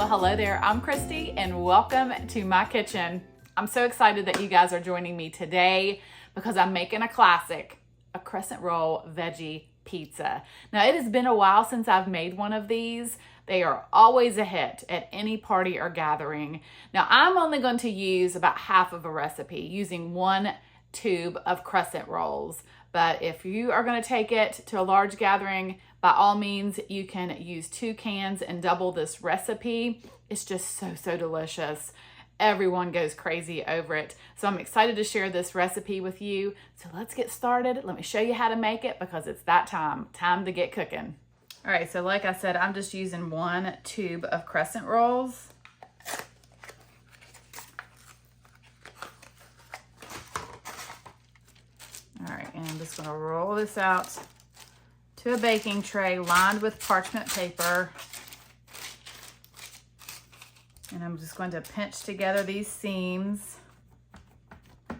Well, hello there. I'm Christy and welcome to my kitchen. I'm so excited that you guys are joining me today because I'm making a classic, a Crescent Roll Veggie Pizza. Now, it has been a while since I've made one of these. They are always a hit at any party or gathering. Now, I'm only going to use about half of a recipe using 1 tube of crescent rolls. But if you are going to take it to a large gathering, by all means, you can use 2 cans and double this recipe. It's just so delicious. Everyone goes crazy over it. So I'm excited to share this recipe with you. So let's get started. Let me show you how to make it because it's that time to get cooking. All right, so like I said, I'm just using 1 tube of crescent rolls. All right, and I'm just gonna roll this out to a baking tray lined with parchment paper. And I'm just going to pinch together these seams. All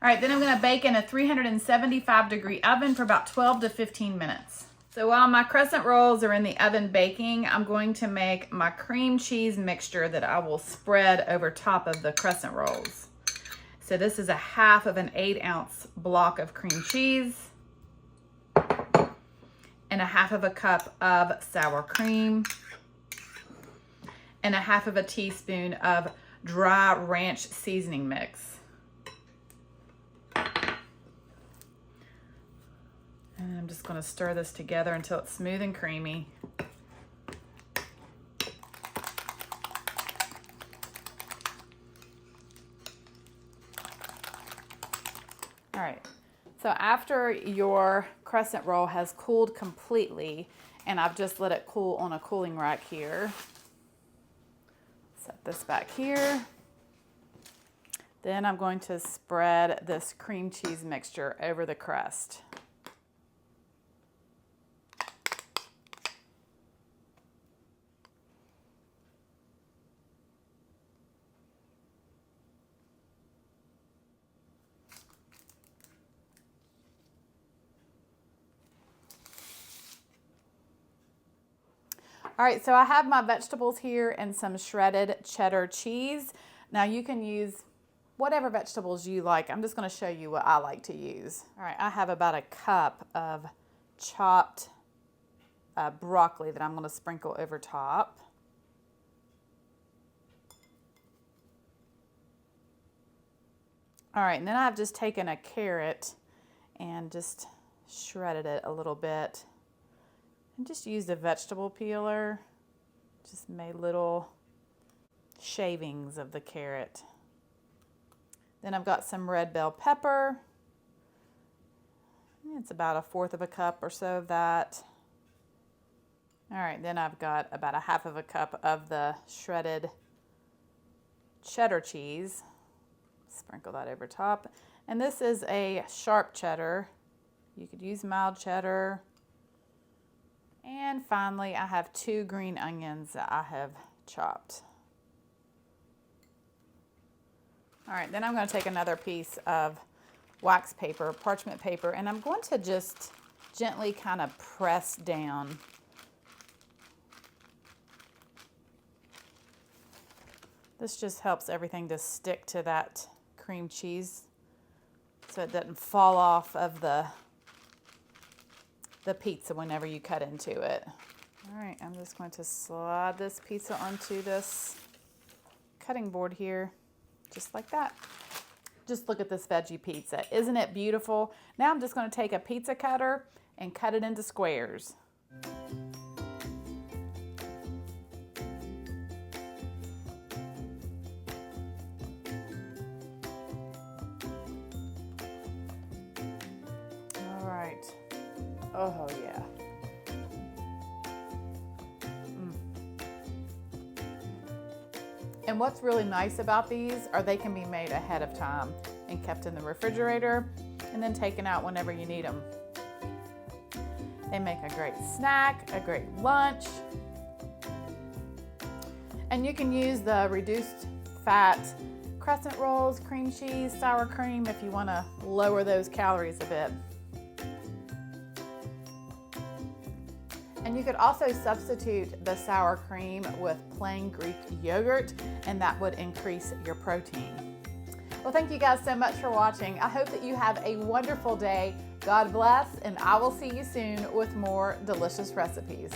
right, then I'm gonna bake in a 375-degree oven for about 12 to 15 minutes. So while my crescent rolls are in the oven baking, I'm going to make my cream cheese mixture that I will spread over top of the crescent rolls. So this is a half of an 8-ounce block of cream cheese and a half of a cup of sour cream and a half of a teaspoon of dry ranch seasoning mix. And I'm just going to stir this together until it's smooth and creamy. All right, so after your crescent roll has cooled completely, and I've just let it cool on a cooling rack here, set this back here. Then I'm going to spread this cream cheese mixture over the crust. All right, so I have my vegetables here and some shredded cheddar cheese. Now you can use whatever vegetables you like. I'm just gonna show you what I like to use. All right, I have about a cup of chopped broccoli that I'm gonna sprinkle over top. All right, and then I've just taken a carrot and just shredded it a little bit. And just used a vegetable peeler, just made little shavings of the carrot. Then I've got some red bell pepper. It's about 1/4 of a cup or so of that. All right, then I've got about a half of a cup of the shredded cheddar cheese. Sprinkle that over top. And this is a sharp cheddar. You could use mild cheddar. And finally, I have 2 green onions that I have chopped. All right, then I'm going to take another piece of wax paper, parchment paper, and I'm going to just gently kind of press down. This just helps everything to stick to that cream cheese so it doesn't fall off of the pizza whenever you cut into it. All right, I'm just going to slide this pizza onto this cutting board here, just like that. Just look at this veggie pizza. Isn't it beautiful? Now I'm just going to take a pizza cutter and cut it into squares. All right. Oh, yeah. And what's really nice about these are they can be made ahead of time and kept in the refrigerator and then taken out whenever you need them. They make a great snack, a great lunch. And you can use the reduced fat crescent rolls, cream cheese, sour cream if you want to lower those calories a bit. And you could also substitute the sour cream with plain Greek yogurt, and that would increase your protein. Well, thank you guys so much for watching. I hope that you have a wonderful day. God bless, and I will see you soon with more delicious recipes.